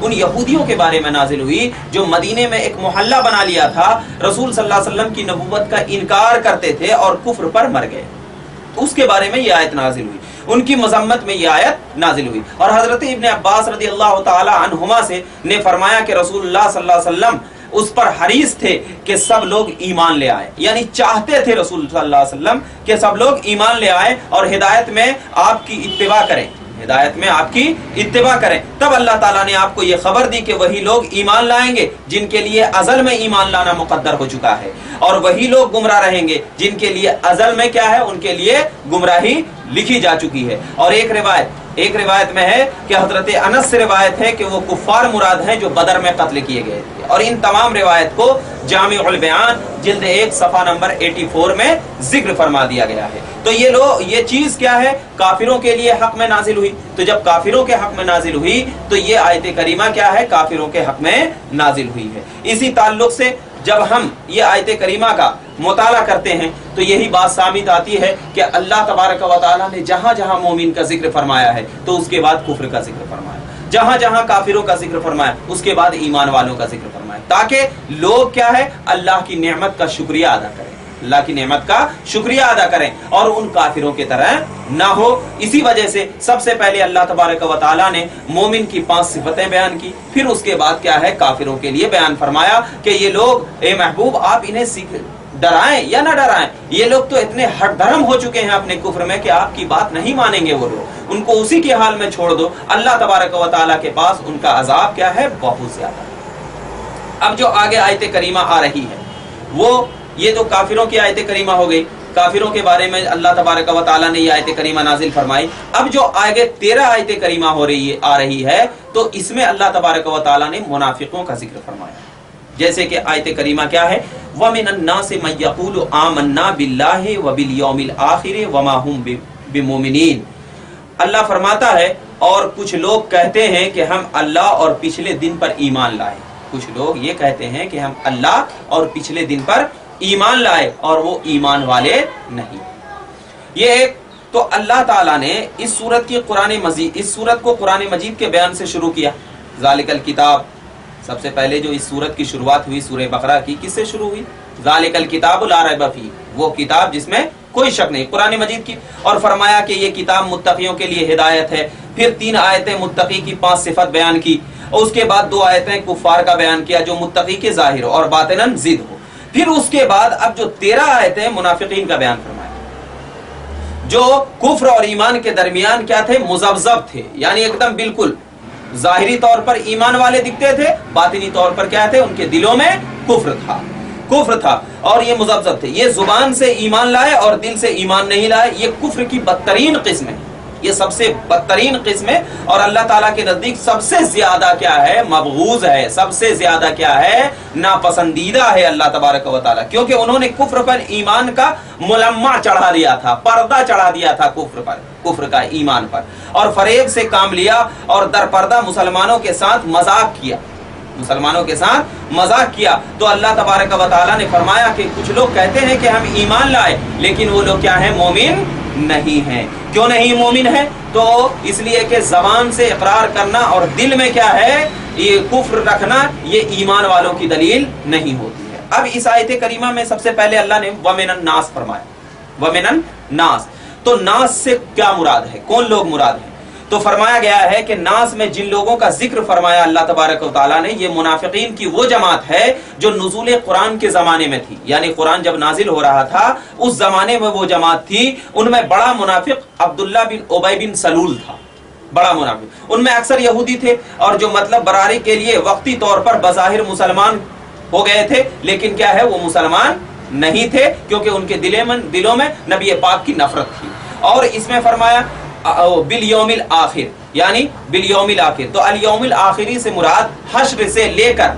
ان یہودیوں کے بارے میں نازل ہوئی جو مدینے میں ایک محلہ بنا لیا تھا، رسول صلی اللہ علیہ وسلم کی نبوت کا انکار کرتے تھے اور کفر پر مر گئے، اس کے بارے میں یہ آیت نازل ہوئی، ان کی مذمت میں یہ آیت نازل ہوئی۔ اور حضرت ابن عباس رضی اللہ تعالی عنہما سے نے فرمایا کہ رسول اللہ صلی اللہ علیہ وسلم اس پر حریص تھے کہ سب لوگ ایمان لے آئے، یعنی چاہتے تھے رسول صلی اللہ علیہ وسلم کہ سب لوگ ایمان لے آئے اور ہدایت میں آپ کی اتباع کریں، ہدایت میں آپ کی اتباع کریں۔ تب اللہ تعالیٰ نے آپ کو یہ خبر دی کہ وہی لوگ ایمان لائیں گے جن کے لیے ازل میں ایمان لانا مقدر ہو چکا ہے، اور وہی لوگ گمراہ رہیں گے جن کے لیے ازل میں کیا ہے، ان کے لیے گمراہی لکھی جا چکی ہے۔ اور ایک روایت میں ہے کہ حضرت انس سے روایت ہے کہ وہ کفار مراد ہیں جو بدر میں قتل کیے گئے تھے، اور ان تمام روایت کو جامع البیان جلد 1 صفحہ نمبر 84 میں ذکر فرما دیا گیا ہے۔ تو یہ چیز کیا ہے، کافروں کے لیے حق میں نازل ہوئی، تو جب کافروں کے حق میں نازل ہوئی تو یہ آیت کریمہ کیا ہے، کافروں کے حق میں نازل ہوئی ہے۔ اسی تعلق سے جب ہم یہ آیت کریمہ کا مطالعہ کرتے ہیں تو یہی بات ثابت آتی ہے کہ اللہ تبارک و تعالیٰ نے جہاں جہاں مومن کا ذکر فرمایا ہے تو اس کے بعد کفر کا ذکر فرمایا، جہاں جہاں کافروں کا ذکر فرمایا اس کے بعد ایمان والوں کا ذکر فرمایا، تاکہ لوگ کیا ہے، اللہ کی نعمت کا شکریہ ادا کریں، اللہ کی نعمت کا شکریہ ادا کریں اور ان کافروں کی طرح نہ ہو۔ اسی وجہ سے سب سے پہلے اللہ تبارک و تعالیٰ نے مومن کی 5 صفتیں بیان کی، پھر اس کے بعد کیا ہے، کافروں کے لیے بیان فرمایا کہ یہ لوگ، اے محبوب آپ انہیں ڈرائیں یا نہ ڈرائیں، یہ لوگ تو اتنے ہٹ دھرم ہو چکے ہیں اپنے کفر میں کہ آپ کی بات نہیں مانیں گے، وہ لوگ ان کو اسی کے حال میں چھوڑ دو، اللہ تبارک و تعالیٰ کے پاس ان کا عذاب کیا ہے، بہت زیادہ۔ اب جو آگے آیت کریمہ آ رہی ہے وہ یہ تو کافروں کی آیت کریمہ ہو گئی، کافروں کے بارے میں اللہ تبارک و تعالیٰ نے یہ آیت کریمہ نازل فرمائی۔ اب جو آگے 13 آیت کریمہ آ رہی ہے تو اس میں اللہ تبارک و تعالیٰ نے منافقوں کا ذکر فرمایا، جیسے کہ آیت کریمہ کیا ہے، وَمِنَ النَّاسِ مَن يَقُولُ آمَنَّا بِاللَّهِ وَبِالْيَوْمِ الْآخِرِ وَمَا هُم بِمُؤْمِنِينَ۔ اللہ فرماتا ہے اور کچھ لوگ کہتے ہیں کہ ہم اللہ اور پچھلے دن پر ایمان لائے، کچھ لوگ یہ کہتے ہیں کہ ہم اللہ اور پچھلے دن پر ایمان لائے اور وہ ایمان والے نہیں۔ یہ ایک تو اللہ تعالیٰ نے اس سورت کو قرآن مجید کے بیان سے شروع کیا، ذالک الکتاب، سب سے پہلے جو اس سورت کی شروعات ہوئی سورہ بقرہ کی، کس سے شروع ہوئی، ذالک الکتاب لا ریب فیہ، وہ کتاب جس میں کوئی شک نہیں، قرآن مجید کی، اور فرمایا کہ یہ کتاب متقیوں کے لیے ہدایت ہے۔ پھر 3 آیتیں متقی کی 5 صفت بیان کی، اور اس کے بعد 2 آیتیں کفار کا بیان کیا جو متقی کے ظاہر اور باطناً ضد ہو۔ پھر اس کے بعد اب جو 13 آیتیں منافقین کا بیان فرمایا، جو کفر اور ایمان کے درمیان کیا تھے، مذبذب تھے، یعنی ایک دم بالکل ظاہری طور پر ایمان والے دکھتے تھے، باطنی طور پر کیا تھے، ان کے دلوں میں کفر تھا اور یہ مذبذب تھے، یہ زبان سے ایمان لائے اور دل سے ایمان نہیں لائے، یہ کفر کی بدترین قسم ہے، یہ سب سے بدترین قسم ہے، اور اللہ تعالیٰ کے نزدیک سب سے زیادہ کیا ہے، مبغوض ہے، سب سے زیادہ کیا ہے، ناپسندیدہ ہے اللہ تبارک و تعالیٰ، کیونکہ انہوں نے کفر پر ایمان کا ملمع چڑھا دیا تھا، پردہ چڑھا دیا تھا کفر کا ایمان پر، اور فریب سے کام لیا اور در پردہ مسلمانوں کے ساتھ مذاق کیا، تو اللہ تبارک و تعالیٰ نے فرمایا کہ کچھ لوگ کہتے ہیں کہ ہم ایمان لائے، لیکن وہ لوگ کیا ہیں، مومن نہیں ہیں۔ کیوں نہیں مومن ہے؟ تو اس لیے کہ زبان سے اقرار کرنا اور دل میں کیا ہے، یہ کفر رکھنا، یہ ایمان والوں کی دلیل نہیں ہوتی ہے۔ اب اس آیت کریمہ میں سب سے پہلے اللہ نے وَمِنَ النَّاسِ فرمایا، وَمِنَ النَّاسِ، تو ناس سے کیا مراد ہے، کون لوگ مراد ہیں؟ تو فرمایا گیا ہے کہ ناس میں جن لوگوں کا ذکر فرمایا اللہ تبارک و تعالیٰ نے، یہ منافقین کی وہ جماعت ہے جو نزول قرآن کے زمانے میں تھی، یعنی قرآن جب نازل ہو رہا تھا اس زمانے میں وہ جماعت تھی، ان میں بڑا منافق عبداللہ بن ابی بن سلول تھا، بڑا منافق، ان میں اکثر یہودی تھے، اور جو مطلب براری کے لیے وقتی طور پر بظاہر مسلمان ہو گئے تھے، لیکن کیا ہے، وہ مسلمان نہیں تھے، کیونکہ ان کے دلوں میں نبی پاک کی نفرت تھی۔ اور اس میں فرمایا بالیوم الآخر، یعنی بالیوم الآخر، تو الیوم الآخری سے مراد حشر سے لے کر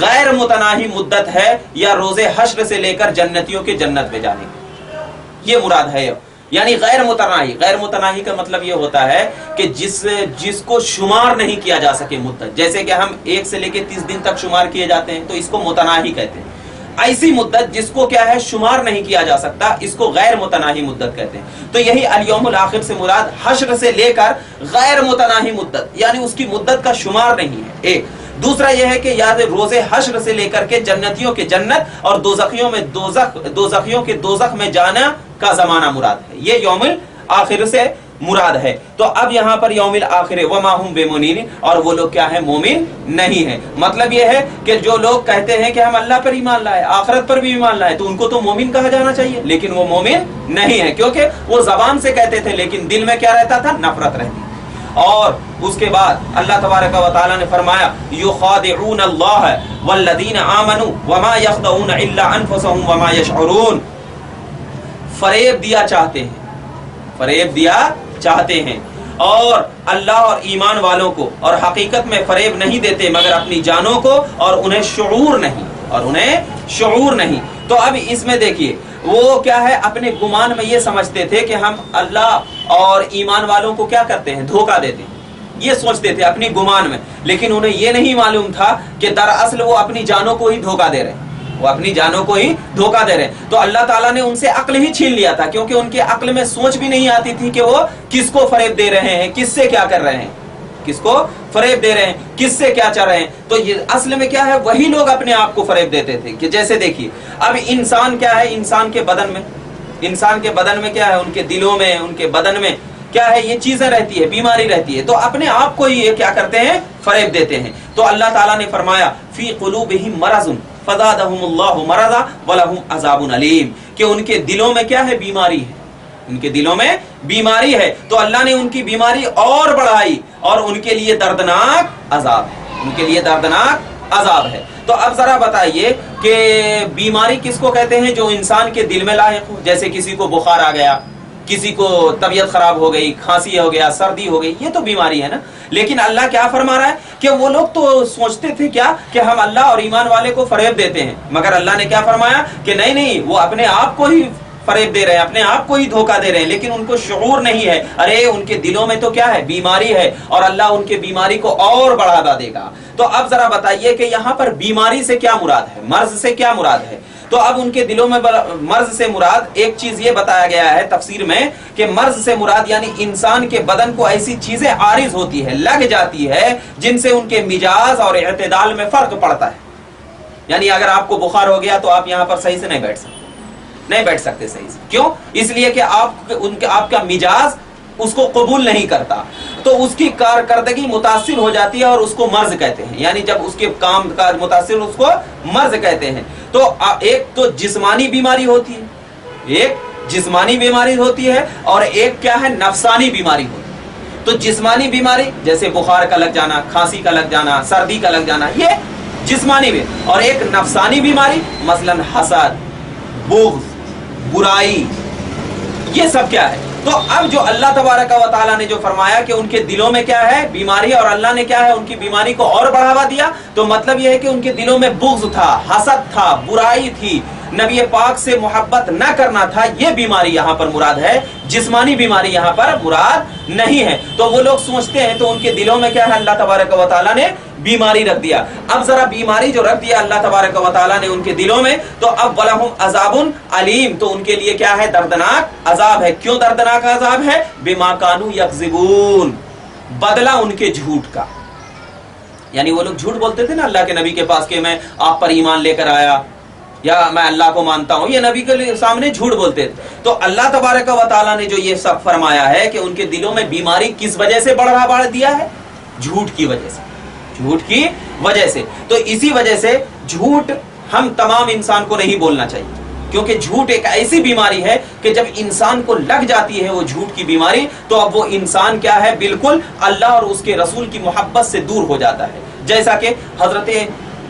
غیر متناہی مدت ہے، یا روز حشر سے لے کر جنتیوں کے جنت میں جانے کی، یہ مراد ہے، یعنی غیر متناہی۔ غیر متناہی کا مطلب یہ ہوتا ہے کہ جس کو شمار نہیں کیا جا سکے مدت، جیسے کہ ہم 1 سے لے کے 30 دن تک شمار کیے جاتے ہیں تو اس کو متناہی کہتے ہیں، ایسی مدت جس کو کیا ہے شمار نہیں کیا جا سکتا، اس کو غیر متناہی مدت کہتے ہیں۔ تو یہی الیوم الاخر سے مراد حشر سے لے کر غیر متناہی مدت، یعنی اس کی مدت کا شمار نہیں ہے، ایک۔ دوسرا یہ ہے کہ یاد روز حشر سے لے کر کے جنتیوں کے جنت اور دوزخیوں میں دوزخیوں کے دوزخ میں جانا کا زمانہ مراد ہے، یہ یوم الاخر سے مراد ہے۔ تو اب یہاں پر یوم الاخر وما هم بمؤمنین، اور وہ لوگ کیا ہے مومن نہیں ہے۔ مطلب یہ ہے کہ جو لوگ کہتے ہیں کہ ہم اللہ پر ایمان لائے، آخرت پر بھی ایمان لائے، تو ان کو تو مومن کہا جانا چاہیے، لیکن وہ مومن نہیں ہے، کیونکہ وہ زبان سے کہتے تھے لیکن دل میں کیا رہتا تھا؟ نفرت رہتی۔ اور اس کے بعد اللہ تبارک و تعالی نے فرمایا یخادعون اللہ والذین آمنوا وما یخدعون الا انفسهم وما یشعرون، فریب دیا چاہتے ہیں، فریب دیا چاہتے ہیں، اور اللہ اور ایمان والوں کو، اور حقیقت میں فریب نہیں دیتے مگر اپنی جانوں کو، اور انہیں شعور نہیں، اور انہیں شعور نہیں۔ تو اب اس میں دیکھیے وہ کیا ہے، اپنے گمان میں یہ سمجھتے تھے کہ ہم اللہ اور ایمان والوں کو کیا کرتے ہیں؟ دھوکہ دیتے ہیں، یہ سوچتے تھے اپنی گمان میں، لیکن انہیں یہ نہیں معلوم تھا کہ دراصل وہ اپنی جانوں کو ہی دھوکہ دے رہے ہیں، وہ اپنی جانوں کو ہی دھوکہ دے رہے ہیں۔ تو اللہ تعالیٰ نے ان سے عقل ہی چھین لیا تھا، کیونکہ ان کے عقل میں سوچ بھی نہیں آتی تھی کہ وہ کس کو فریب دے رہے ہیں، کس سے کیا کر رہے ہیں، کس کو فریب دے رہے ہیں، کس سے کیا چاہ رہے ہیں۔ تو یہ اصل میں کیا ہے، وہی لوگ اپنے آپ کو فریب دیتے تھے کہ جیسے دیکھیے اب انسان کیا ہے، انسان کے بدن میں کیا ہے، ان کے دلوں میں، ان کے بدن میں کیا ہے، یہ چیزیں رہتی ہے، بیماری رہتی ہے، تو اپنے آپ کو ہی یہ کیا کرتے ہیں، فریب دیتے ہیں۔ تو اللہ تعالیٰ نے فرمایا فی قلوبہم مرض فزادہم اللہ مرضا ولہم عذاب علیم، کہ ان کے دلوں میں کیا ہے، بیماری ہے، ان کے دلوں میں بیماری ہے، تو اللہ نے ان کی بیماری اور بڑھائی، اور ان کے لیے دردناک عذاب ہے، ان کے لیے دردناک عذاب ہے۔ تو اب ذرا بتائیے کہ بیماری کس کو کہتے ہیں؟ جو انسان کے دل میں لاحق ہو، جیسے کسی کو بخار آ گیا، کسی کو طبیعت خراب ہو گئی، کھانسی ہو گیا، سردی ہو گئی، یہ تو بیماری ہے نا۔ لیکن اللہ کیا فرما رہا ہے کہ وہ لوگ تو سوچتے تھے کیا کہ ہم اللہ اور ایمان والے کو فریب دیتے ہیں، مگر اللہ نے کیا فرمایا کہ نہیں، وہ اپنے آپ کو ہی فریب دے رہے ہیں، اپنے آپ کو ہی دھوکہ دے رہے ہیں، لیکن ان کو شعور نہیں ہے۔ ارے ان کے دلوں میں تو کیا ہے، بیماری ہے، اور اللہ ان کے بیماری کو اور بڑھا دے گا۔ تو اب ذرا بتائیے کہ یہاں پر بیماری سے کیا مراد ہے، مرض سے کیا مراد ہے؟ تو اب ان کے دلوں میں مرض سے مراد ایک چیز یہ بتایا گیا ہے تفسیر میں کہ مرض سے مراد یعنی انسان کے بدن کو ایسی چیزیں عارض ہوتی ہے، لگ جاتی ہے، جن سے ان کے مزاج اور اعتدال میں فرق پڑتا ہے۔ یعنی اگر آپ کو بخار ہو گیا تو آپ یہاں پر صحیح سے نہیں بیٹھ سکتے صحیح سے، کیوں؟ اس لیے کہ آپ کا مزاج اس کو قبول نہیں کرتا، تو اس کی کارکردگی متاثر ہو جاتی ہے، اور اس کو مرض کہتے ہیں۔ یعنی جب اس کے کام کاج متاثر، اس کو مرض کہتے ہیں۔ تو ایک تو جسمانی بیماری ہوتی ہے، ایک جسمانی بیماری ہوتی ہے، اور ایک کیا ہے، نفسانی بیماری ہوتی ہے۔ تو جسمانی بیماری جیسے بخار کا لگ جانا، کھانسی کا لگ جانا، سردی کا لگ جانا، یہ جسمانی بھی، اور ایک نفسانی بیماری مثلا حسد، بغض، برائی، یہ سب کیا ہے۔ تو اب جو اللہ تبارک و تعالیٰ نے جو فرمایا کہ ان کے دلوں میں کیا ہے، بیماری، اور اللہ نے کیا ہے، ان کی بیماری کو اور بڑھاوا دیا، تو مطلب یہ ہے کہ ان کے دلوں میں بغض تھا، حسد تھا، برائی تھی، نبی پاک سے محبت نہ کرنا تھا، یہ بیماری یہاں پر مراد ہے، جسمانی بیماری یہاں پر مراد نہیں ہے۔ تو وہ لوگ سوچتے ہیں تو ان کے دلوں میں کیا ہے، اللہ تبارک و تعالیٰ نے بیماری رکھ دیا۔ اب ذرا بیماری جو رکھ دیا اللہ تبارک و تعالیٰ نے ان کے دلوں میں، تو اب وَلَهُمْ عَذَابٌ علیم، تو ان کے لیے کیا ہے، دردناک عذاب ہے۔ کیوں دردناک عذاب ہے؟ بِمَا كَانُوا يَكْذِبُونَ، بدلہ ان کے جھوٹ کا۔ یعنی وہ لوگ جھوٹ بولتے تھے نا اللہ کے نبی کے پاس کہ میں آپ پر ایمان لے کر آیا، یا میں اللہ کو مانتا ہوں، یہ نبی کے سامنے جھوٹ بولتے تھے۔ تو اللہ تبارک و تعالیٰ نے جو یہ سب فرمایا ہے کہ ان کے دلوں میں بیماری کس وجہ سے بڑھ دیا ہے، جھوٹ کی وجہ سے، جھوٹ کی وجہ سے۔ تو اسی وجہ سے جھوٹ ہم تمام انسان کو نہیں بولنا چاہیے، کیونکہ جھوٹ ایک ایسی بیماری ہے کہ جب انسان کو لگ جاتی ہے وہ جھوٹ کی بیماری، تو اب وہ انسان کیا ہے، بالکل اللہ اور اس کے رسول کی محبت سے دور ہو جاتا ہے۔ جیسا کہ حضرت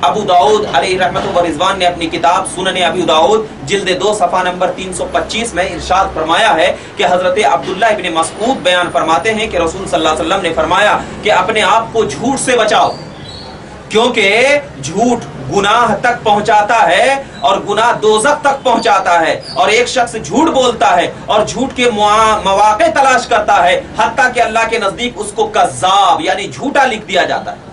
ابو داؤد علیہ رحمت و رضوان نے اپنی کتاب سنن ابی داؤد جلد 2 صفحہ نمبر 325 میں ارشاد فرمایا ہے کہ حضرت عبداللہ ابن مسعود بیان فرماتے ہیں کہ رسول صلی اللہ علیہ وسلم نے فرمایا کہ اپنے آپ کو جھوٹ سے بچاؤ، کیونکہ جھوٹ گناہ تک پہنچاتا ہے، اور گناہ دوزخ تک پہنچاتا ہے، اور ایک شخص جھوٹ بولتا ہے اور جھوٹ کے مواقع تلاش کرتا ہے، حتیٰ کہ اللہ کے نزدیک اس کو کذاب یعنی جھوٹا لکھ دیا جاتا ہے۔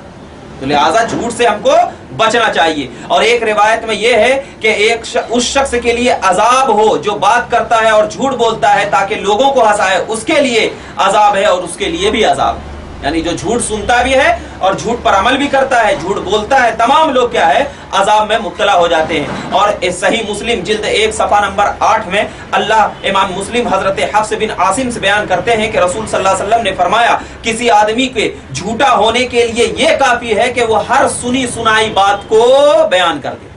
تو لہٰذا جھوٹ سے ہم کو بچنا چاہیے۔ اور ایک روایت میں یہ ہے کہ اس شخص کے لیے عذاب ہو جو بات کرتا ہے اور جھوٹ بولتا ہے تاکہ لوگوں کو ہنسائے، اس کے لیے عذاب ہے اور اس کے لیے بھی عذاب ہے۔ یعنی جو جھوٹ سنتا بھی ہے اور جھوٹ پر عمل بھی کرتا ہے، جھوٹ بولتا ہے، تمام لوگ کیا ہے، عذاب میں مبتلا ہو جاتے ہیں۔ اور صحیح مسلم جلد 1 صفحہ نمبر 8 میں امام مسلم حضرت حفص بن عاصم سے بیان کرتے ہیں کہ رسول صلی اللہ علیہ وسلم نے فرمایا کسی آدمی کے جھوٹا ہونے کے لیے یہ کافی ہے کہ وہ ہر سنی سنائی بات کو بیان کر دے،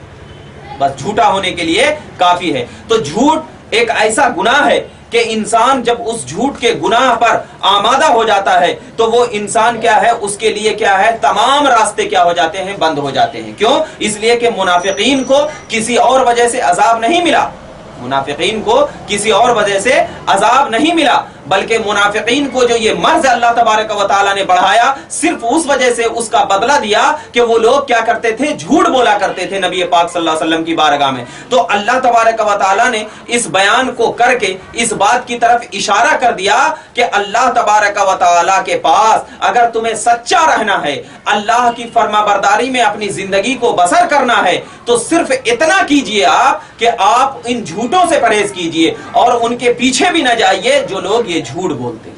بس جھوٹا ہونے کے لیے کافی ہے۔ تو جھوٹ ایک ایسا گناہ ہے کہ انسان جب اس جھوٹ کے گناہ پر آمادہ ہو جاتا ہے تو وہ انسان کیا ہے، اس کے لیے کیا ہے، تمام راستے کیا ہو جاتے ہیں، بند ہو جاتے ہیں۔ کیوں؟ اس لیے کہ منافقین کو کسی اور وجہ سے عذاب نہیں ملا، منافقین کو کسی اور وجہ سے عذاب نہیں ملا، بلکہ منافقین کو جو یہ مرض اللہ تبارک و تعالیٰ نے بڑھایا، صرف اس وجہ سے اس کا بدلہ دیا کہ وہ لوگ کیا کرتے تھے، جھوٹ بولا کرتے تھے نبی پاک صلی اللہ علیہ وسلم کی بارگاہ میں۔ تو اللہ تبارک و تعالیٰ نے اس بیان کو کر کے اس بات کی طرف اشارہ کر دیا کہ اللہ تبارک و تعالیٰ کے پاس اگر تمہیں سچا رہنا ہے، اللہ کی فرما برداری میں اپنی زندگی کو بسر کرنا ہے، تو صرف اتنا کیجئے آپ کہ آپ ان جھوٹوں سے پرہیز کیجئے اور ان کے پیچھے بھی نہ جائیے جو لوگ یہ جھوٹ بولتے ہیں،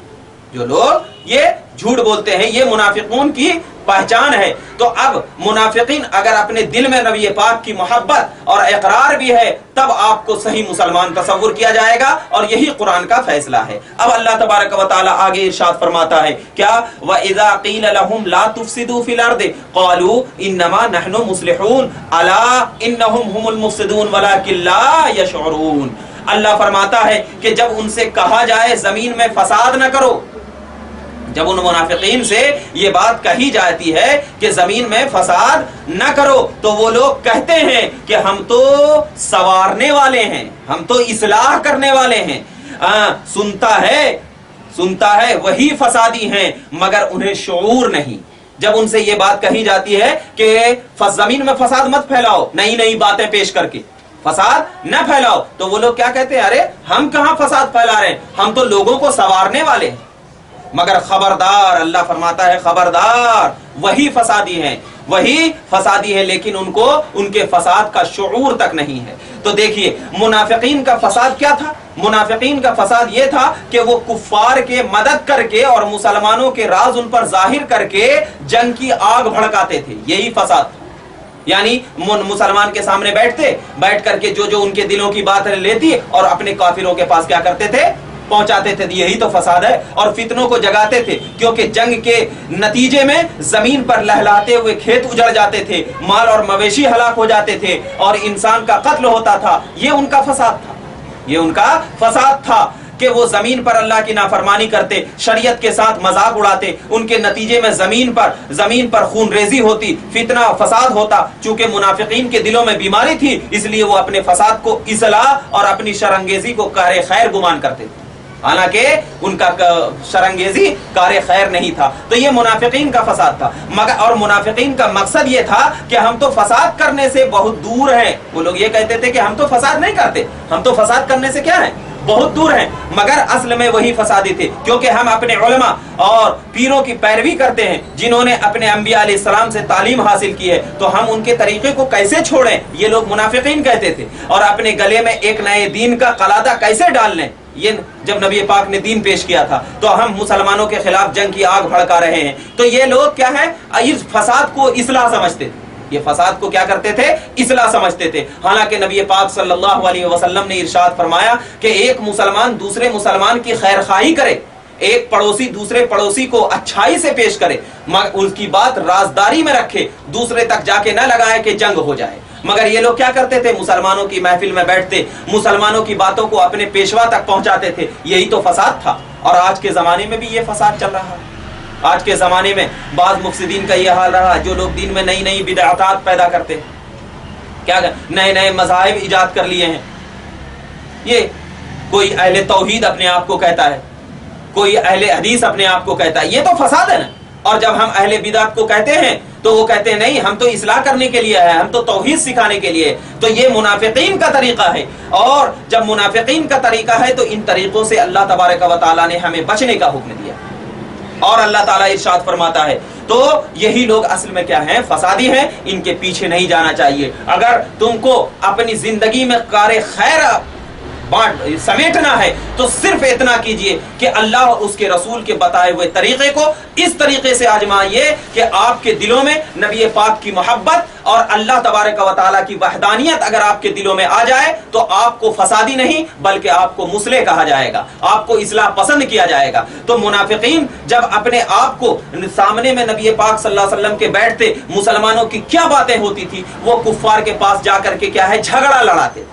جو لوگ یہ جھوٹ بولتے ہیں۔ یہ منافقون کی پہچان ہے۔ تو اب منافقین اگر اپنے دل میں نبی پاک کی محبت اور اقرار بھی ہے تب آپ کو صحیح مسلمان تصور کیا جائے گا، اور یہی قرآن کا فیصلہ ہے۔ اب اللہ تبارک و تعالی آگے ارشاد فرماتا ہے کیا، وَإِذَا قِيلَ لَهُمْ لَا تُفْسِدُوا فِي الْأَرْضِ قَالُوا إِنَّمَا نَحْنُ مُصْلِحُونَ أَلَا إِنَّهُمْ هُمُ الْمُفْسِدُونَ وَلَكِنْ لَا يَشْعُرُونَ۔ اللہ فرماتا ہے کہ جب ان سے کہا جائے زمین میں فساد نہ کرو، جب ان منافقین سے یہ بات کہی جاتی ہے کہ زمین میں فساد نہ کرو، تو وہ لوگ کہتے ہیں کہ ہم تو سنوارنے والے ہیں، ہم تو اصلاح کرنے والے ہیں۔ سنتا ہے وہی فسادی ہیں مگر انہیں شعور نہیں۔ جب ان سے یہ بات کہی جاتی ہے کہ زمین میں فساد مت پھیلاؤ، نئی نئی باتیں پیش کر کے فساد نہ پھیلاؤ، تو وہ لوگ کیا کہتے ہیں، ارے ہم کہاں فساد پھیلا رہے ہیں، ہم تو لوگوں کو سنوارنے والے ہیں۔ مگر خبردار، اللہ فرماتا ہے خبردار، وہی فسادی ہیں، وہی فسادی ہے، لیکن ان کو ان کے فساد کا شعور تک نہیں ہے۔ تو دیکھیے منافقین کا فساد کیا تھا؟ منافقین کا فساد یہ تھا کہ وہ کفار کے مدد کر کے اور مسلمانوں کے راز ان پر ظاہر کر کے جنگ کی آگ بھڑکاتے تھے، یہی فساد تھا۔ یعنی مسلمان کے سامنے بیٹھ کر کے جو ان کے دلوں کی بات لیتی اور اپنے کافروں کے پاس کیا کرتے تھے، پہنچاتے تھے، یہی تو فساد ہے۔ اور فتنوں کو جگاتے تھے، کیونکہ جنگ کے نتیجے میں زمین پر لہلاتے ہوئے کھیت اجڑ جاتے تھے، مال اور مویشی ہلاک ہو جاتے تھے اور انسان کا قتل ہوتا تھا۔ یہ ان کا فساد تھا، یہ ان کا فساد تھا کہ وہ زمین پر اللہ کی نافرمانی کرتے، شریعت کے ساتھ مذاق اڑاتے، ان کے نتیجے میں زمین پر خون ریزی ہوتی، فتنہ فساد ہوتا۔ چونکہ منافقین کے دلوں میں بیماری تھی، اس لیے وہ اپنے فساد کو اصلاح اور اپنی شرانگیزی کو کار خیر گمان کرتے تھے، حالانکہ ان کا شرانگیزی کار خیر نہیں تھا۔ تو یہ منافقین کا فساد تھا، مگر اور منافقین کا مقصد یہ تھا کہ ہم تو فساد کرنے سے بہت دور ہیں۔ وہ لوگ یہ کہتے تھے کہ ہم تو فساد نہیں کرتے، ہم تو فساد کرنے سے کیا ہیں، بہت دور ہیں، مگر اصل میں وہی فسادی تھے، کیونکہ ہم اپنے علماء اور پیروں کی پیروی کرتے ہیں جنہوں نے اپنے انبیاء علیہ السلام سے تعلیم حاصل کی ہے، تو ہم ان کے طریقے کو کیسے چھوڑیں، یہ لوگ منافقین کہتے تھے، اور اپنے گلے میں ایک نئے دین کا قلادہ کیسے ڈال لیں۔ یہ جب نبی پاک نے دین پیش کیا تھا تو ہم مسلمانوں کے خلاف جنگ کی آگ بھڑکا رہے ہیں، تو یہ لوگ کیا ہے، اس فساد کو اصلاح سمجھتے تھے، یہ فساد کو کیا کرتے تھے، اصلاح سمجھتے تھے۔ حالانکہ نبی پاک صلی اللہ علیہ وسلم نے ارشاد فرمایا کہ ایک مسلمان دوسرے مسلمان کی خیر خواہی کرے، ایک پڑوسی دوسرے پڑوسی کو اچھائی سے پیش کرے، اس کی بات رازداری میں رکھے، دوسرے تک جا کے نہ لگائے کہ جنگ ہو جائے۔ مگر یہ لوگ کیا کرتے تھے، مسلمانوں کی محفل میں بیٹھتے، مسلمانوں کی باتوں کو اپنے پیشوا تک پہنچاتے تھے، یہی تو فساد تھا۔ اور آج کے زمانے میں بھی یہ فساد چل رہا ہے۔ آج کے زمانے میں بعض مفسدین کا یہ حال رہا، جو لوگ دین میں نئی نئی بدعات پیدا کرتے ہیں، کیا نئے نئے مذاہب ایجاد کر لیے ہیں۔ یہ کوئی اہل توحید اپنے آپ کو کہتا ہے، کوئی اہل حدیث اپنے آپ کو کہتا ہے، یہ تو فساد ہے نا۔ اور جب ہم اہل بدعت کو کہتے ہیں تو وہ کہتے ہیں نہیں، ہم تو اصلاح کرنے کے لیے ہیں، ہم تو توحید سکھانے کے لیے۔ تو یہ منافقین کا طریقہ ہے، اور جب منافقین کا طریقہ ہے تو ان طریقوں سے اللہ تبارک و تعالیٰ نے ہمیں بچنے کا حکم دیا۔ اور اللہ تعالیٰ ارشاد فرماتا ہے تو یہی لوگ اصل میں کیا ہیں؟ فسادی ہیں. ان کے پیچھے نہیں جانا چاہیے. اگر تم کو اپنی زندگی میں کار خیر سمیٹنا ہے تو صرف اتنا کیجئے کہ اللہ اور اس کے رسول کے بتائے ہوئے طریقے کو اس طریقے سے آزمائیے کہ آپ کے دلوں میں نبی پاک کی محبت اور اللہ تبارک و تعالیٰ کی وحدانیت اگر آپ کے دلوں میں آ جائے تو آپ کو فسادی نہیں بلکہ آپ کو مصلح کہا جائے گا, آپ کو اصلاح پسند کیا جائے گا. تو منافقین جب اپنے آپ کو سامنے میں نبی پاک صلی اللہ علیہ وسلم کے بیٹھتے, مسلمانوں کی کیا باتیں ہوتی تھی, وہ کفار کے پاس جا کر کے کیا ہے جھگڑا لڑاتے تھے,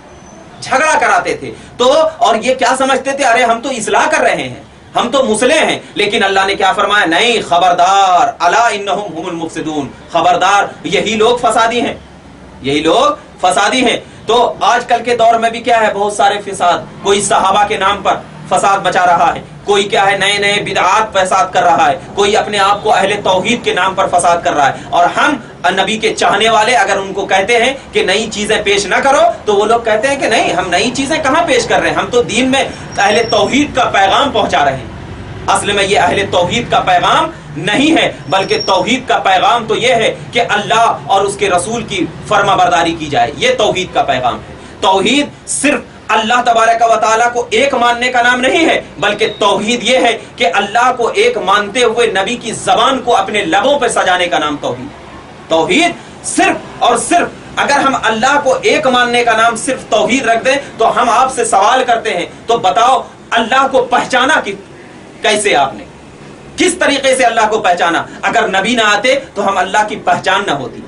جھگڑا کراتے تھے. تو اور یہ کیا سمجھتے تھے, ارے ہم تو اصلاح کر رہے ہیں, ہم تو مصلح ہیں. لیکن اللہ نے کیا فرمایا, نہیں, خبردار, الا انہم هم المفسدون, خبردار یہی لوگ فسادی ہیں, یہی لوگ فسادی ہیں. تو آج کل کے دور میں بھی کیا ہے, بہت سارے فساد, کوئی صحابہ کے نام پر فساد مچا رہا ہے, کوئی کیا ہے نئے نئے بدعات فساد کر رہا ہے, کوئی اپنے آپ کو اہل توحید کے نام پر فساد کر رہا ہے. اور ہم نبی کے چاہنے والے اگر ان کو کہتے ہیں کہ نئی چیزیں پیش نہ کرو تو وہ لوگ کہتے ہیں کہ نہیں, ہم نئی چیزیں کہاں پیش کر رہے ہیں, ہم تو دین میں اہل توحید کا پیغام پہنچا رہے ہیں. اصل میں یہ اہل توحید کا پیغام نہیں ہے, بلکہ توحید کا پیغام تو یہ ہے کہ اللہ اور اس کے رسول کی فرما برداری کی جائے, یہ توحید کا پیغام ہے. توحید صرف اللہ تبارک و تعالیٰ کو ایک ماننے کا نام نہیں ہے, بلکہ توحید یہ ہے کہ اللہ کو ایک مانتے ہوئے نبی کی زبان کو اپنے لبوں پہ سجانے کا نام توحید. توحید صرف اور صرف اگر ہم اللہ کو ایک ماننے کا نام صرف توحید رکھ دیں تو ہم آپ سے سوال کرتے ہیں, تو بتاؤ اللہ کو پہچانا کیسے, آپ نے کس طریقے سے اللہ کو پہچانا؟ اگر نبی نہ آتے تو ہم اللہ کی پہچان نہ ہوتی.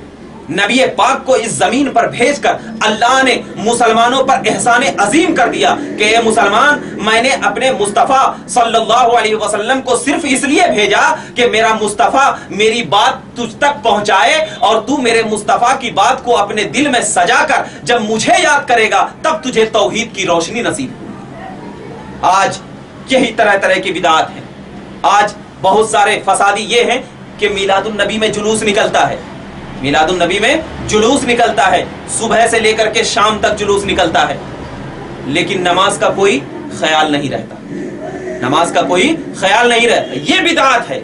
نبی پاک کو اس زمین پر بھیج کر اللہ نے مسلمانوں پر احسان عظیم کر دیا کہ اے مسلمان, میں نے اپنے مصطفیٰ صلی اللہ علیہ وسلم کو صرف اس لیے بھیجا کہ میرا مصطفیٰ میری بات تجھ تک پہنچائے, اور تو میرے مصطفیٰ کی بات کو اپنے دل میں سجا کر جب مجھے یاد کرے گا تب تجھے توحید کی روشنی نصیب. آج یہی طرح طرح کی بدعات ہیں. آج بہت سارے فسادی یہ ہیں کہ میلاد النبی میں جلوس نکلتا ہے, میلاد النبی میں جلوس نکلتا ہے, صبح سے لے کر کے شام تک جلوس نکلتا ہے, لیکن نماز کا کوئی خیال نہیں رہتا, نماز کا کوئی خیال نہیں رہتا. یہ بدعت ہے.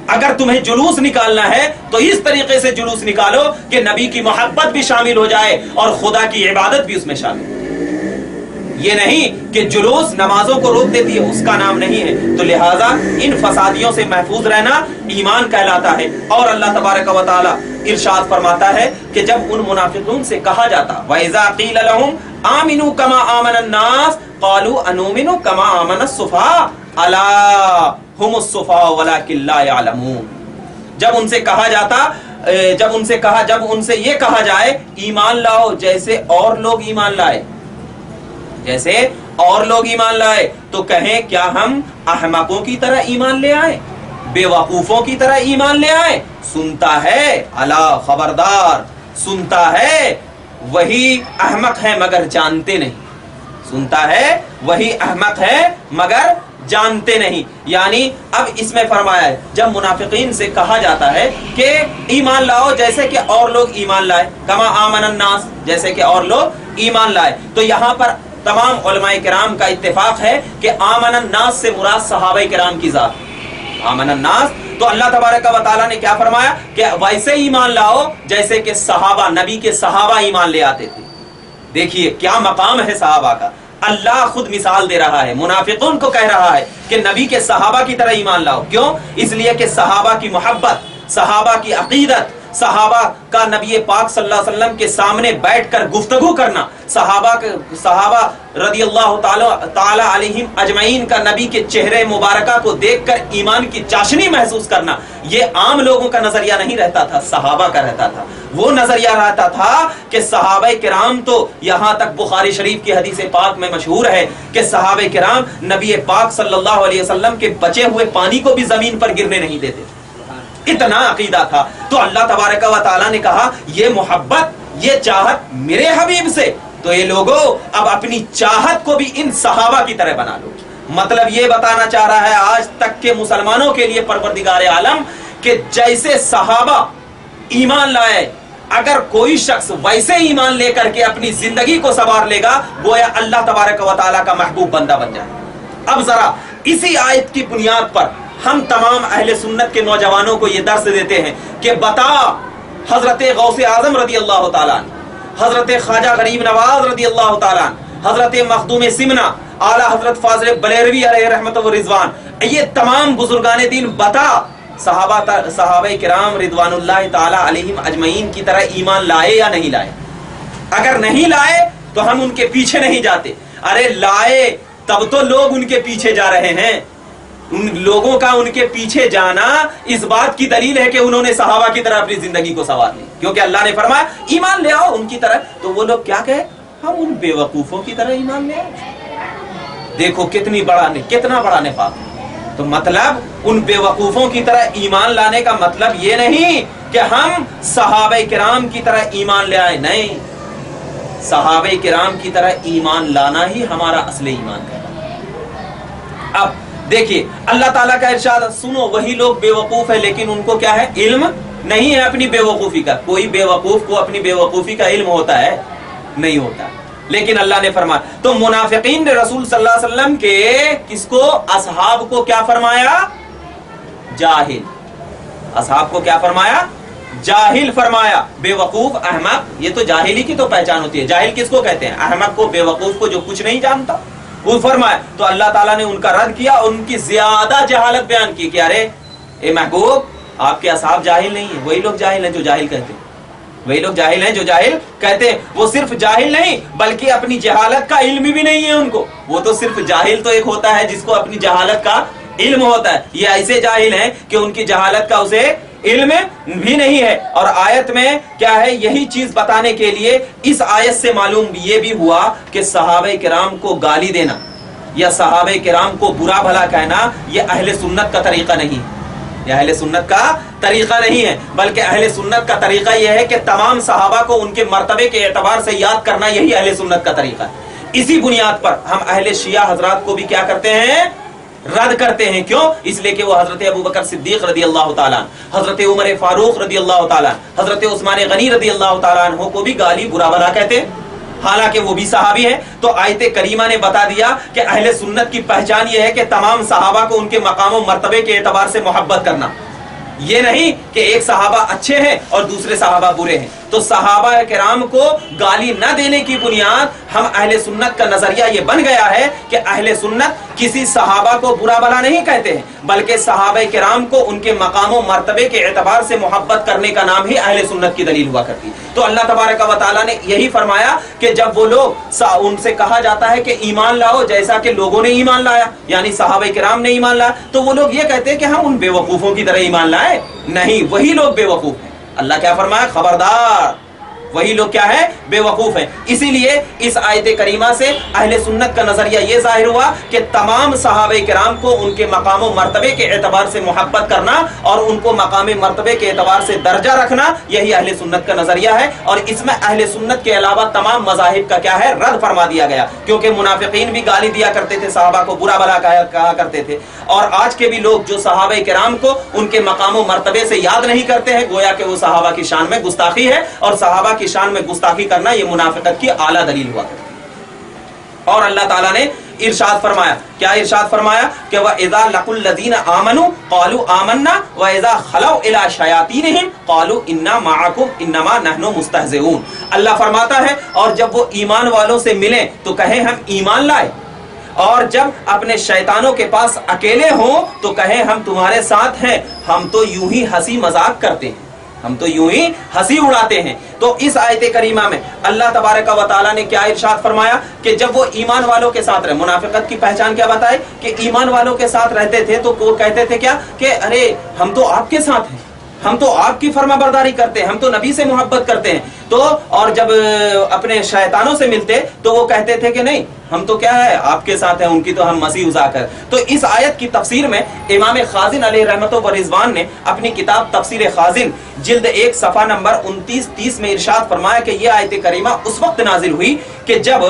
اگر تمہیں جلوس نکالنا ہے تو اس طریقے سے جلوس نکالو کہ نبی کی محبت بھی شامل ہو جائے اور خدا کی عبادت بھی اس میں شامل ہو. یہ نہیں کہ جلوس نمازوں کو روک دیتی ہے, اس کا نام نہیں ہے. تو لہٰذا ان فسادیوں سے محفوظ رہنا ایمان کہلاتا ہے. اور اللہ تبارک و تعالی ارشاد فرماتا ہے کہ جب ان منافقون سے کہا جاتا, وَإِذَا قِيلَ لَهُمْ آمِنُوا كَمَا آمَنَ النَّاسُ قَالُوا أَنُؤْمِنُ كَمَا آمَنَ السُّفَهَاءُ أَلَا هُمُ السُّفَهَاءُ وَلَكِنْ لَا يَعْلَمُونَ. جب ان سے کہا جاتا, جب ان سے یہ کہا جائے ایمان لاؤ جیسے اور لوگ ایمان لائے, جیسے اور لوگ ایمان لائے, تو کہیں کیا ہم احمقوں کی طرح ایمان لے آئے, بے وقوفوں کی طرح ایمان لے آئے؟ سنتا ہے, الا خبردار, سنتا ہے وہی احمق ہے مگر جانتے نہیں, سنتا ہے وہی احمق ہے مگر جانتے نہیں. یعنی اب اس میں فرمایا ہے جب منافقین سے کہا جاتا ہے کہ ایمان لاؤ جیسے کہ اور لوگ ایمان لائے, کما آمن الناس, جیسے کہ اور لوگ ایمان لائے, تو یہاں پر تمام علماء کرام کا اتفاق ہے کہ آمن الناس سے مراد صحابہ کرام کی ذات. آمن الناس تو اللہ تبارک و تعالیٰ نے کیا فرمایا کہ ویسے ایمان لاؤ جیسے کہ صحابہ, نبی کے صحابہ ایمان لے آتے تھے. دیکھیے کیا مقام ہے صحابہ کا. اللہ خود مثال دے رہا ہے, منافقون کو کہہ رہا ہے کہ نبی کے صحابہ کی طرح ایمان لاؤ. کیوں؟ اس لیے کہ صحابہ کی محبت, صحابہ کی عقیدت, صحابہ کا نبی پاک صلی اللہ علیہ وسلم کے سامنے بیٹھ کر گفتگو کرنا, صحابہ رضی اللہ تعالی علیہم اجمعین کا نبی کے چہرے مبارکہ کو دیکھ کر ایمان کی چاشنی محسوس کرنا, یہ عام لوگوں کا نظریہ نہیں رہتا تھا, صحابہ کا رہتا تھا. وہ نظریہ رہتا تھا کہ صحابہ کرام تو, یہاں تک بخاری شریف کی حدیث پاک میں مشہور ہے کہ صحابہ کرام نبی پاک صلی اللہ علیہ وسلم کے بچے ہوئے پانی کو بھی زمین پر گرنے نہیں دیتے, اتنا عقیدہ تھا. تو اللہ تبارک و تعالیٰ نے کہا یہ محبت, یہ چاہت میرے حبیب سے, تو یہ لوگوں اب اپنی چاہت کو بھی ان صحابہ کی طرح بنا لو. مطلب یہ بتانا چاہ رہا ہے آج تک کے مسلمانوں کے لیے پروردگار عالم کہ جیسے صحابہ ایمان لائے, اگر کوئی شخص ویسے ایمان لے کر کے اپنی زندگی کو سنوار لے گا گویا اللہ تبارک و تعالیٰ کا محبوب بندہ بن جائے. اب ذرا اسی آیت کی بنیاد پر ہم تمام اہل سنت کے نوجوانوں کو یہ درس دیتے ہیں کہ بتا حضرت غوث اعظم رضی اللہ تعالیٰ عنہ، حضرت خواجہ غریب نواز رضی اللہ تعالیٰ عنہ، حضرت مخدوم سمنا، اعلیٰ حضرت فاضل بلیروی علیہ رحمت و رضوان، یہ تمام بزرگان دین بتا صحابہ کرام رضوان اللہ تعالی علیہم اجمعین کی طرح ایمان لائے یا نہیں لائے؟ اگر نہیں لائے تو ہم ان کے پیچھے نہیں جاتے، ارے لائے تب تو لوگ ان کے پیچھے جا رہے ہیں۔ ان لوگوں کا ان کے پیچھے جانا اس بات کی دلیل ہے کہ انہوں نے صحابہ کی طرح اپنی زندگی کو سنوار لی، کیونکہ اللہ نے فرمایا ایمان لے آؤ ان کی طرح، تو وہ لوگ کیا کہے؟ ہم ان بے وقوفوں کی طرح ایمان لے آؤ۔ دیکھو کتنا بڑا نفاق۔ تو مطلب ان بے وقوفوں کی طرح ایمان لانے کا مطلب یہ نہیں کہ ہم صحابہ کرام کی طرح ایمان لے آئے، نہیں، صحابہ کرام کی طرح ایمان لانا ہی ہمارا اصل ایمان ہے۔ اب دیکھیے اللہ تعالیٰ کا ارشاد، سنو وہی لوگ بے وقوف ہے لیکن ان کو کیا ہے؟ علم نہیں ہے اپنی بے وقوفی کا۔ کوئی بے وقوف کو اپنی بے وقوفی کا علم ہوتا ہے؟ نہیں ہوتا۔ لیکن اللہ نے فرمایا، تو منافقین نے رسول صلی اللہ علیہ وسلم کے کس کو؟ اصحاب کو کیا فرمایا؟ جاہل۔ اصحاب کو کیا فرمایا؟ جاہل فرمایا، بے وقوف، احمق۔ یہ تو جاہلی کی تو پہچان ہوتی ہے۔ جاہل کس کو کہتے ہیں؟ احمق کو، بے وقوف کو، جو کچھ نہیں جانتا، وہ فرمایا۔ تو اللہ تعالیٰ نے ان کا رد کیا اور ان کی زیادہ جہالت بیان کی کہ ارے اے محبوب آپ کے اصحاب جاہل نہیں ہیں، وہی لوگ جاہل ہیں جو جاہل کہتے ہیں، وہی لوگ جاہل ہیں جو جاہل کہتے ہیں۔ وہ صرف جاہل نہیں بلکہ اپنی جہالت کا علم بھی نہیں ہے ان کو۔ وہ تو صرف جاہل تو ایک ہوتا ہے جس کو اپنی جہالت کا علم ہوتا ہے، یہ ایسے جاہل ہیں کہ ان کی جہالت کا اسے علم بھی نہیں ہے۔ اور آیت میں کیا ہے؟ یہی چیز بتانے کے لیے اس آیت سے معلوم یہ بھی ہوا کہ صحابہ کرام کو گالی دینا یا صحابہ کرام کو برا بھلا کہنا یہ اہل سنت کا طریقہ نہیں، یہ اہل سنت کا طریقہ نہیں ہے، بلکہ اہل سنت کا طریقہ یہ ہے کہ تمام صحابہ کو ان کے مرتبے کے اعتبار سے یاد کرنا، یہی اہل سنت کا طریقہ ہے۔ اسی بنیاد پر ہم اہل شیعہ حضرات کو بھی کیا کرتے ہیں؟ رد کرتے ہیں۔ کیوں؟ اس لیے کہ وہ حضرت ابوبکر صدیق رضی اللہ تعالیٰ عنہ، حضرت عمر فاروق رضی اللہ تعالیٰ عنہ، حضرت عثمان غنی رضی اللہ تعالیٰ عنہ کو بھی گالی برا بھلا کہتے ہیں، حالانکہ وہ بھی صحابی ہیں۔ تو آیت کریمہ نے بتا دیا کہ اہل سنت کی پہچان یہ ہے کہ تمام صحابہ کو ان کے مقام و مرتبے کے اعتبار سے محبت کرنا، یہ نہیں کہ ایک صحابہ اچھے ہیں اور دوسرے صحابہ برے ہیں۔ تو صحابہ کرام کو گالی نہ دینے کی بنیاد ہم اہل سنت کا نظریہ یہ بن گیا ہے کہ اہل سنت کسی صحابہ کو برا بھلا نہیں کہتے ہیں، بلکہ صحابہ کرام کو ان کے مقام و مرتبے کے اعتبار سے محبت کرنے کا نام ہی اہل سنت کی دلیل ہوا کرتی ہے۔ تو اللہ تبارک و تعالیٰ نے یہی فرمایا کہ جب وہ لوگ ان سے کہا جاتا ہے کہ ایمان لاؤ جیسا کہ لوگوں نے ایمان لایا، یعنی صحابہ کرام نے ایمان لایا، تو وہ لوگ یہ کہتے ہیں کہ ہم ان بے وقوفوں کی طرح ایمان لائے، نہیں، وہی لوگ بے وقوف ہیں۔ اللہ کیا فرمایا؟ خبردار، وہی لوگ کیا ہے؟ بے وقوف ہیں۔ اسی لیے اس آیت کریمہ سے اہل سنت کا نظریہ یہ ظاہر ہوا کہ تمام صحابہ کرام کو ان کے مقام و مرتبے کے اعتبار سے محبت کرنا اور ان کو مقام مرتبے کے اعتبار سے درجہ رکھنا، یہی اہل سنت کا نظریہ ہے۔ اور اس میں اہل سنت کے علاوہ تمام مذاہب کا کیا ہے؟ رد فرما دیا گیا، کیونکہ منافقین بھی گالی دیا کرتے تھے، صحابہ کو برا بھلا کہا کرتے تھے، اور آج کے بھی لوگ جو صحابہ کرام کو ان کے مقام و مرتبے سے یاد نہیں کرتے ہیں، گویا کہ وہ صحابہ کی شان میں گستاخی ہے، اور صحابہ کی شان میں گستاخی کرنا یہ منافقت کی اعلیٰ دلیل ہوا کرتی ہے۔ اور اللہ تعالیٰ نے ارشاد فرمایا، کیا ارشاد فرمایا؟ کہ وَإِذَا لَقُوا الَّذِينَ آمَنُوا قَالُوا آمَنَّا وَإِذَا خَلَوْا إِلَىٰ شَيَاطِينِهِمْ قَالُوا إِنَّا مَعَكُمْ إِنَّمَا نَحْنُ مُسْتَهْزِئُونَ۔ اللہ فرماتا ہے اور جب وہ ایمان والوں سے ملیں تو کہیں ہم ایمان لائے، اور جب اپنے شیطانوں کے پاس اکیلے ہوں تو کہیں ہم تمہارے ساتھ ہیں، ہم تو یوں ہی ہنسی مذاق کرتے ہیں، ہم تو یوں ہی ہنسی اڑاتے ہیں۔ تو اس آیت کریمہ میں اللہ تبارک و تعالیٰ نے کیا ارشاد فرمایا کہ جب وہ ایمان والوں کے ساتھ رہے، منافقت کی پہچان کیا بتائے؟ کہ ایمان والوں کے ساتھ رہتے تھے تو وہ کہتے تھے کیا؟ کہ ارے ہم تو آپ کے ساتھ ہیں، ہم تو آپ کی فرما برداری کرتے ہیں، ہم تو نبی سے محبت کرتے ہیں۔ تو اور جب اپنے شیطانوں سے ملتے تو وہ کہتے تھے کہ نہیں، ہم تو کیا ہے؟ آپ کے ساتھ ہیں، ان کی تو ہم مسیح اذاکر۔ تو اس آیت کی تفسیر میں امام خازن علیہ رحمت و رضوان نے اپنی کتاب تفسیر خازن جلد 1 صفحہ نمبر 29-30 میں ارشاد فرمایا کہ یہ آیت کریمہ اس وقت نازل ہوئی کہ جب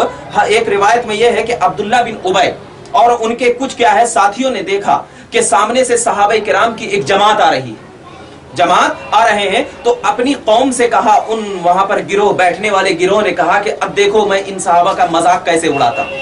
ایک روایت میں یہ ہے کہ عبداللہ بن ابی اور ان کے کچھ کیا ہے ساتھیوں نے دیکھا کہ سامنے سے صحابہ کرام کی ایک جماعت آ رہے ہیں، تو اپنی قوم سے کہا، ان وہاں پر گروہ بیٹھنے والے گروہ نے کہا کہ اب دیکھو میں ان صحابہ کا مذاق کیسے اڑاتا ہوں،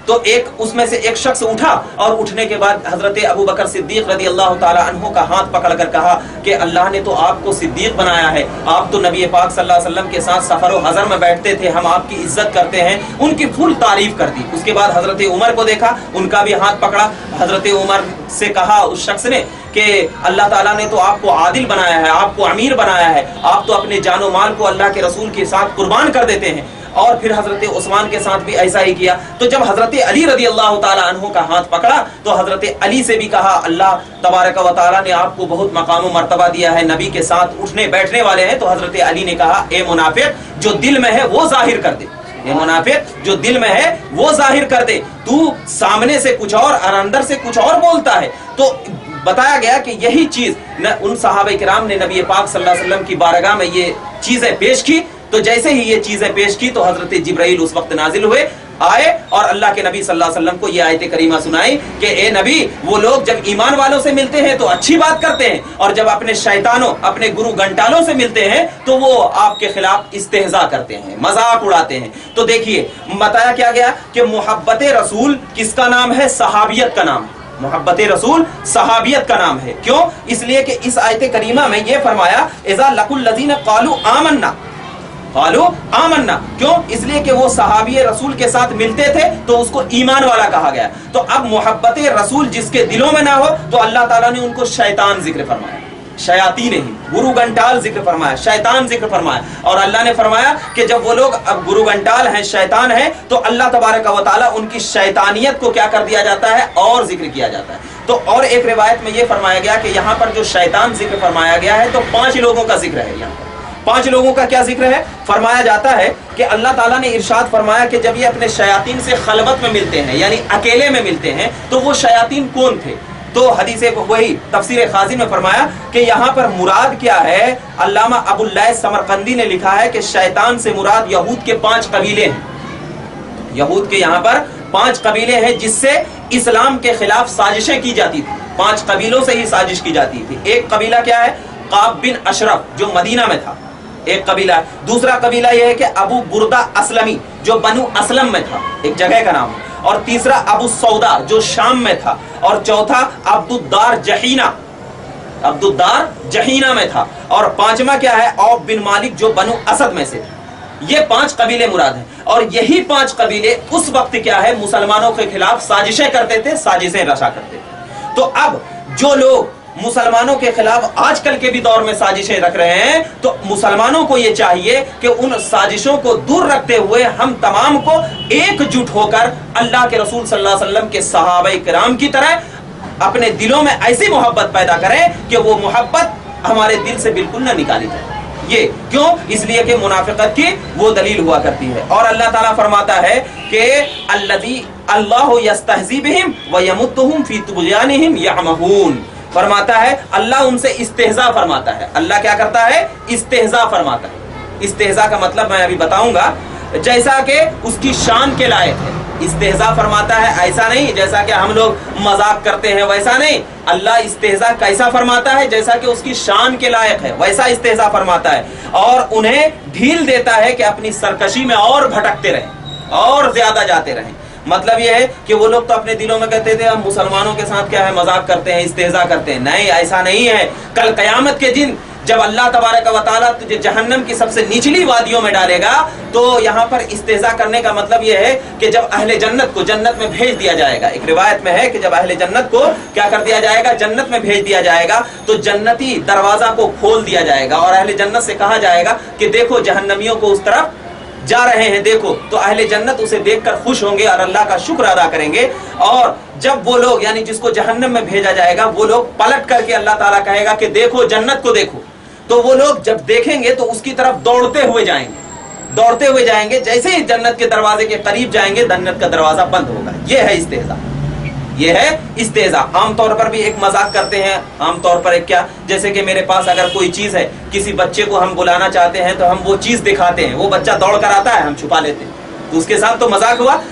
تو ایک اس میں سے ایک شخص اٹھا اور اٹھنے کے بعد حضرت ابو بکر صدیق رضی اللہ تعالیٰ عنہ کا ہاتھ پکڑ کر کہا کہ اللہ نے تو آپ کو صدیق بنایا ہے، آپ تو نبی پاک صلی اللہ علیہ وسلم کے ساتھ سفر و حضر میں بیٹھتے تھے، ہم آپ کی عزت کرتے ہیں، ان کی فل تعریف کر دی۔ اس کے بعد حضرت عمر کو دیکھا، ان کا بھی ہاتھ پکڑا، حضرت عمر سے کہا اس شخص نے کہ اللہ تعالیٰ نے تو آپ کو عادل بنایا ہے، آپ کو امیر بنایا ہے، آپ تو اپنے جان و مال کو اللہ کے رسول کے ساتھ قربان کر دیتے ہیں۔ اور پھر حضرت عثمان کے ساتھ بھی ایسا ہی کیا۔ تو جب حضرت علی رضی اللہ تعالیٰ عنہ کا ہاتھ پکڑا تو حضرت علی سے بھی کہا اللہ تبارک و تعالیٰ نے آپ کو بہت مقام و مرتبہ دیا ہے، نبی کے ساتھ اٹھنے بیٹھنے والے ہیں۔ تو حضرت علی نے کہا اے منافق، جو دل میں ہے وہ ظاہر کر دے، یہ منافق جو دل میں ہے وہ ظاہر کر دے، تو سامنے سے کچھ اور اندر سے کچھ اور بولتا ہے۔ تو بتایا گیا کہ یہی چیز ان صحابہ کرام نے نبی پاک صلی اللہ علیہ وسلم کی بارگاہ میں یہ چیزیں پیش کی۔ تو جیسے ہی یہ چیزیں پیش کی تو حضرت جبرائیل اس وقت نازل ہوئے، آئے اور اللہ کے نبی صلی اللہ علیہ وسلم کو یہ آیت کریمہ سنائی کہ اے نبی، وہ لوگ جب ایمان والوں سے ملتے ہیں تو اچھی بات کرتے ہیں، اور جب اپنے شیطانوں، اپنے گرو گھنٹالوں سے ملتے ہیں تو وہ آپ کے خلاف استہزاء کرتے ہیں، مذاق اڑاتے ہیں۔ تو دیکھیے بتایا کیا گیا کہ محبت رسول کس کا نام ہے؟ صحابیت کا نام ہے۔ محبت رسول صحابیت کا نام ہے۔ کیوں؟ اس لیے کہ اس آیت کریمہ میں یہ فرمایا اذا لقوا الذین قالوا آمنا، قالوا آمنا، کیوں؟ اس لیے کہ وہ صحابی رسول کے ساتھ ملتے تھے تو اس کو ایمان والا کہا گیا۔ تو اب محبت رسول جس کے دلوں میں نہ ہو تو اللہ تعالیٰ نے ان کو شیطان ذکر فرمایا، شیاطین ہی، گرو گھنٹال ذکر فرمایا، شیطان ذکر فرمایا۔ اور اللہ نے فرمایا کہ جب وہ لوگ اب گرو گھنٹال ہیں، شیطان ہیں، تو اللہ تبارک و تعالیٰ ان کی شیطانیت کو کیا کر دیا جاتا ہے؟ اور ذکر کیا جاتا ہے۔ تو اور ایک روایت میں یہ فرمایا گیا کہ یہاں پر جو شیطان ذکر فرمایا گیا ہے تو 5 لوگوں کا ذکر ہے۔ یہاں پر 5 لوگوں کا کیا ذکر ہے؟ فرمایا جاتا ہے کہ اللہ تعالیٰ نے ارشاد فرمایا کہ جب یہ اپنے شیاطین سے خلوت میں ملتے ہیں، یعنی اکیلے میں ملتے ہیں، تو وہ شیاطین کون تھے؟ تو حدیث وہی تفسیر خازن میں فرمایا کہ یہاں پر مراد کیا ہے؟ علامہ ابو الليث سمرقندی نے لکھا ہے کہ شیطان سے مراد یہود کے 5 قبیلے ہیں۔ یہود کے یہاں پر 5 قبیلے ہیں جس سے اسلام کے خلاف سازشیں کی جاتی تھی، 5 قبیلوں سے ہی سازش کی جاتی تھی۔ ایک قبیلہ کیا ہے؟ قاب بن اشرف جو مدینہ میں تھا، ایک قبیلہ ہے۔ دوسرا قبیلہ یہ ہے کہ ابو بردہ اسلمی جو بنو اسلم میں تھا، ایک جگہ کا نام ہے۔ اور تیسرا ابو سودا جو شام میں تھا، اور چوتھا عبدالدار جہینہ، عبدالدار جہینہ میں تھا، اور 5واں کیا ہے؟ عوف بن مالک جو بنو اسد میں سے تھا۔ یہ 5 قبیلے مراد ہیں، اور یہی 5 قبیلے اس وقت کیا ہے؟ مسلمانوں کے خلاف سازشیں کرتے تھے، سازشیں رچا کرتے تھے۔ تو اب جو لوگ مسلمانوں کے خلاف آج کل کے بھی دور میں سازشیں رکھ رہے ہیں، تو مسلمانوں کو یہ چاہیے کہ ان سازشوں کو دور رکھتے ہوئے ہم تمام کو ایک جٹ ہو کر اللہ کے رسول صلی اللہ علیہ وسلم کے صحابہ کرام کی طرح اپنے دلوں میں ایسی محبت پیدا کریں کہ وہ محبت ہمارے دل سے بالکل نہ نکالی جائے۔ یہ کیوں؟ اس لیے کہ منافقت کی وہ دلیل ہوا کرتی ہے۔ اور اللہ تعالیٰ فرماتا ہے کہ اللہ یستہزی بہم ویمدہم فی طغیانہم یعمہون، فرماتا ہے اللہ ان سے استہزاء فرماتا ہے۔ اللہ کیا کرتا ہے؟ استہزاء فرماتا ہے۔ استہزاء کا مطلب میں ابھی بتاؤں گا، جیسا کہ اس کی شان کے لائق ہے۔ استہزاء فرماتا ہے ایسا نہیں جیسا کہ ہم لوگ مذاق کرتے ہیں، ویسا نہیں۔ اللہ استہزاء کیسا فرماتا ہے؟ جیسا کہ اس کی شان کے لائق ہے ویسا استہزاء فرماتا ہے، اور انہیں ڈھیل دیتا ہے کہ اپنی سرکشی میں اور بھٹکتے رہیں اور زیادہ جاتے رہیں۔ مطلب یہ ہے کہ وہ لوگ تو اپنے دلوں میں کہتے تھے ہم مسلمانوں کے ساتھ کیا ہے؟ مذاق کرتے ہیں، استہزاء کرتے ہیں۔ نہیں، ایسا نہیں ہے۔ کل قیامت کے دن جب اللہ تبارک و تعالیٰ تجھے جہنم کی سب سے نچلی وادیوں میں ڈالے گا، تو یہاں پر استہزاء کرنے کا مطلب یہ ہے کہ جب اہل جنت کو جنت میں بھیج دیا جائے گا، ایک روایت میں ہے کہ جب اہل جنت کو کیا کر دیا جائے گا؟ جنت میں بھیج دیا جائے گا، تو جنتی دروازہ کو کھول دیا جائے گا، اور اہل جنت سے کہا جائے گا کہ دیکھو جہنمیوں کو اس طرف جا رہے ہیں، دیکھو۔ تو اہل جنت اسے دیکھ کر خوش ہوں گے اور اللہ کا شکر ادا کریں گے۔ اور جب وہ لوگ یعنی جس کو جہنم میں بھیجا جائے گا، وہ لوگ پلٹ کر کے اللہ تعالیٰ کہے گا کہ دیکھو جنت کو دیکھو، تو وہ لوگ جب دیکھیں گے تو اس کی طرف دوڑتے ہوئے جائیں گے، دوڑتے ہوئے جائیں گے۔ جیسے ہی جنت کے دروازے کے قریب جائیں گے، جنت کا دروازہ بند ہوگا۔ یہ ہے استہزاء، یہ ہے استہزاء۔ عام طور پر بھی ایک مذاق کرتے ہیں، عام طور پر ایک کیا، جیسے کہ میرے پاس اگر کوئی چیز ہے، کسی بچے کو ہم بلانا چاہتے ہیں تو ہم وہ چیز دکھاتے ہیں، وہ بچہ دوڑ کر آتا ہے، ہم چھپا لیتے ہیں، تو اس کے ساتھ تو مذاق ہوا۔